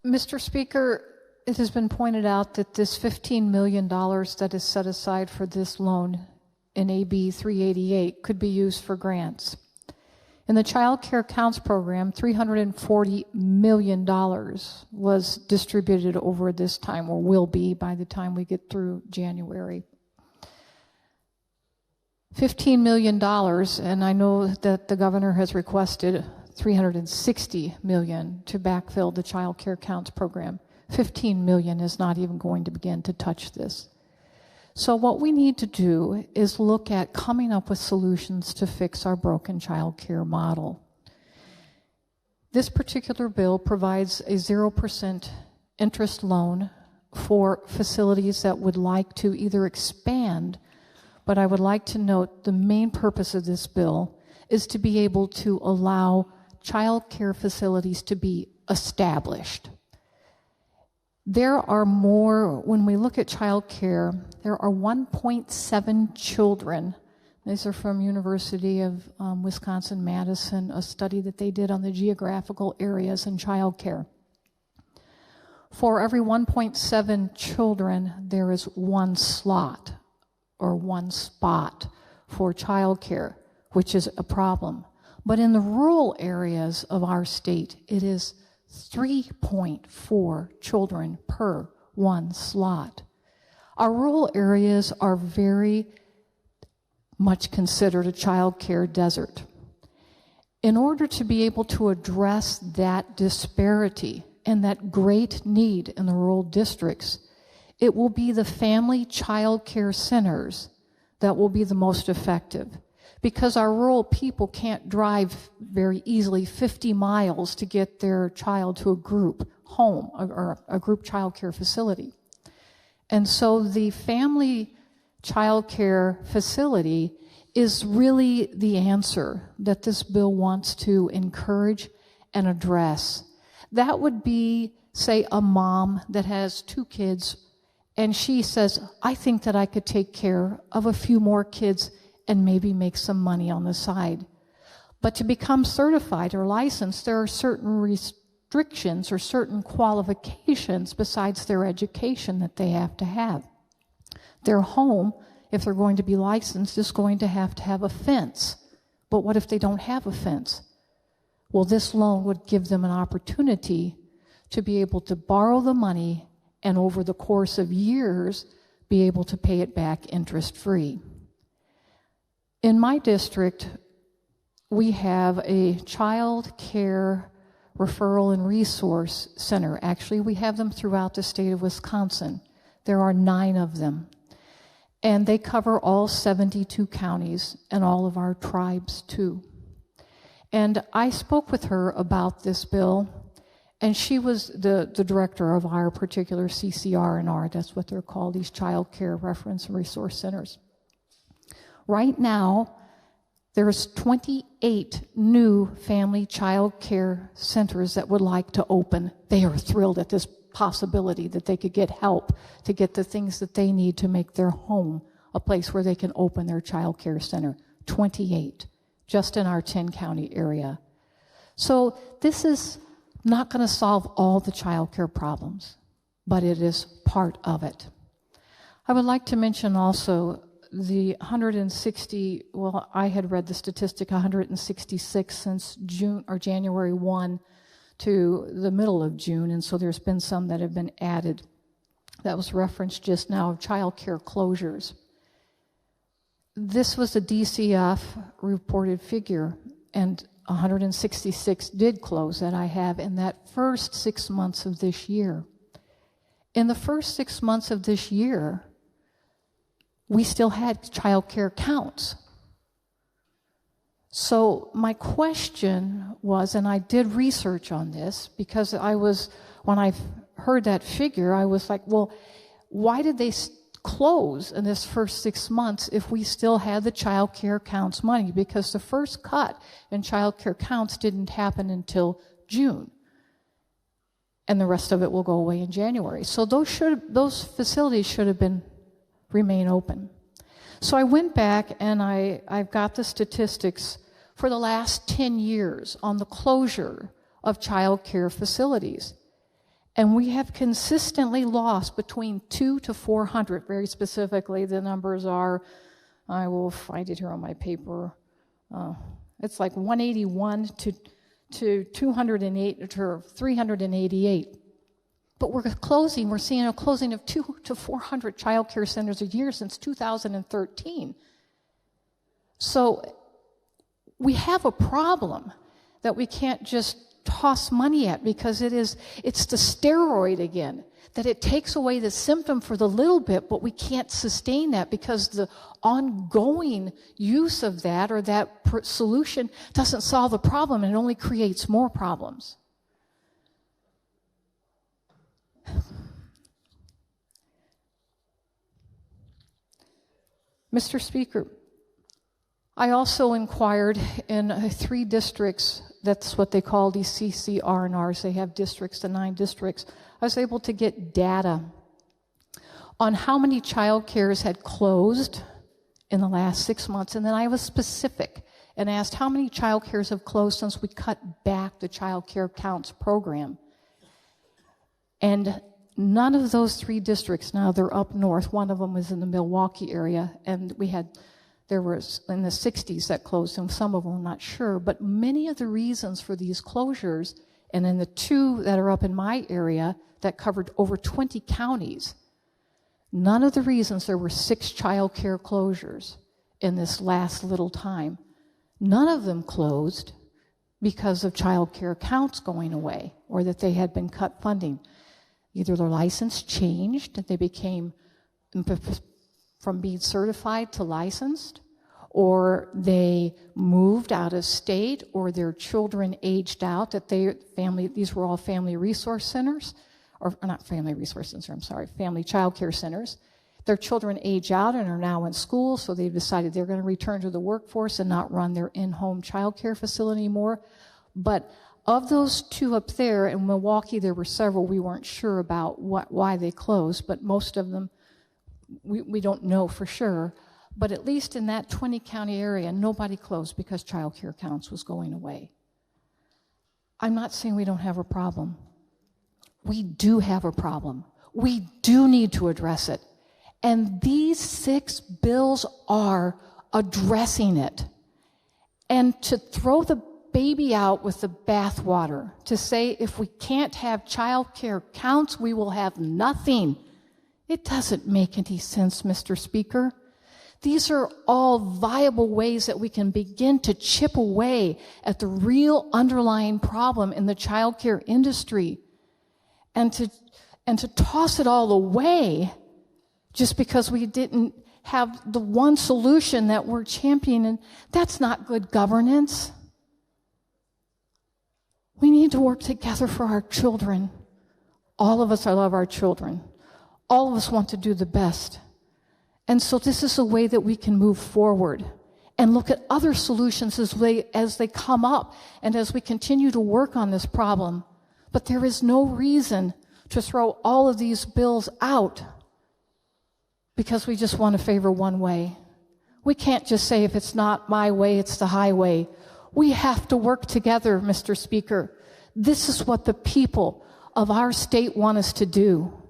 Mr. Speaker, it has been pointed out that this $15 million that is set aside for this loan in AB 388 could be used for grants. In the Childcare Counts program, $340 million was distributed over this time, or will be by the time we get through January. $15 million, and I know that the governor has requested $360 million to backfill the Childcare Counts program. $15 million is not even going to begin to touch this. So what we need to do is look at coming up with solutions to fix our broken child care model. This particular bill provides a 0% interest loan for facilities that would like to either expand, but I would like to note the main purpose of this bill is to be able to allow child care facilities to be established. There are more, when we look at child care, there are 1.7 children. These are from University of Wisconsin-Madison, a study that they did on the geographical areas in child care. For every 1.7 children, there is one slot or one spot for child care, which is a problem. But in the rural areas of our state, it is 3.4 children per one slot. Our rural areas are very much considered a child care desert. In order to be able to address that disparity and that great need in the rural districts, it will be the family child care centers that will be the most effective. Because our rural people can't drive very easily 50 miles to get their child to a group home or a group child care facility. And so the family child care facility is really the answer that this bill wants to encourage and address. That would be, say, a mom that has 2 kids, and she says, I think that I could take care of a few more kids and maybe make some money on the side. But to become certified or licensed, there are certain restrictions or certain qualifications besides their education that they have to have. Their home, if they're going to be licensed, is going to have a fence. But what if they don't have a fence? Well, this loan would give them an opportunity to be able to borrow the money and over the course of years be able to pay it back interest-free. In my district, we have a child care referral and resource center. Actually, we have them throughout the state of Wisconsin. There are 9 of them. And they cover all 72 counties and all of our tribes too. And I spoke with her about this bill, and she was the director of our particular CCR&R. That's what they're called, these child care reference and resource centers. Right now, there's 28 new family child care centers that would like to open. They are thrilled at this possibility that they could get help to get the things that they need to make their home a place where they can open their child care center. 28, just in our 10-county area. So this is not going to solve all the child care problems, but it is part of it. I would like to mention also the 160, well, I had read the statistic 166 since June or January 1 to the middle of June, and so there's been some that have been added. That was referenced just now of child care closures. This was a DCF reported figure, and 166 did close that I have in that first 6 months of this year. In the first 6 months of this year, we still had child care counts. So my question was, and I did research on this, because when I heard that figure, I was like, well, why did they close in this first 6 months if we still had the child care counts money? Because the first cut in child care counts didn't happen until June. And the rest of it will go away in January. So those facilities should have remain open. So I went back and I've got the statistics for the last 10 years on the closure of child care facilities. And we have consistently lost between 200 to 400, very specifically. The numbers are, I will find it here on my paper. It's like 181 to 208 to 388. But we're seeing a closing of 200 to 400 child care centers a year since 2013. So we have a problem that we can't just toss money at, because it's the steroid again, that it takes away the symptom for the little bit, but we can't sustain that because the ongoing use of that or that solution doesn't solve the problem, and it only creates more problems. Mr. Speaker, I also inquired in 3 districts. That's what they call these CCR&Rs. They have districts to 9 districts. I was able to get data on how many child cares had closed in the last 6 months. And then I was specific and asked how many child cares have closed since we cut back the child care counts program. And none of those 3 districts, now they're up north, one of them was in the Milwaukee area, and there was in the 60s that closed, and some of them I'm not sure, but many of the reasons for these closures, and in the 2 that are up in my area that covered over 20 counties, none of the reasons, there were 6 child care closures in this last little time. None of them closed because of child care counts going away or that they had been cut funding. Either their license changed, that they became from being certified to licensed, or they moved out of state, or their children aged out, these were all family resource centers, or not family resource centers, I'm sorry, family child care centers. Their children age out and are now in school, so they've decided they're going to return to the workforce and not run their in-home child care facility anymore. But of those 2 up there, in Milwaukee there were several we weren't sure about why they closed, but most of them we don't know for sure. But at least in that 20-county area, nobody closed because child care counts was going away. I'm not saying we don't have a problem. We do have a problem. We do need to address it. And these 6 bills are addressing it. And to throw the baby out with the bathwater, to say if we can't have child care counts, we will have nothing. It doesn't make any sense, Mr. Speaker. These are all viable ways that we can begin to chip away at the real underlying problem in the child care industry. And to toss it all away just because we didn't have the one solution that we're championing, that's not good governance. We need to work together for our children. All of us love our children. All of us want to do the best. And so this is a way that we can move forward and look at other solutions as they come up and as we continue to work on this problem. But there is no reason to throw all of these bills out because we just want to favor one way. We can't just say if it's not my way, it's the highway. We have to work together, Mr. Speaker. This is what the people of our state want us to do.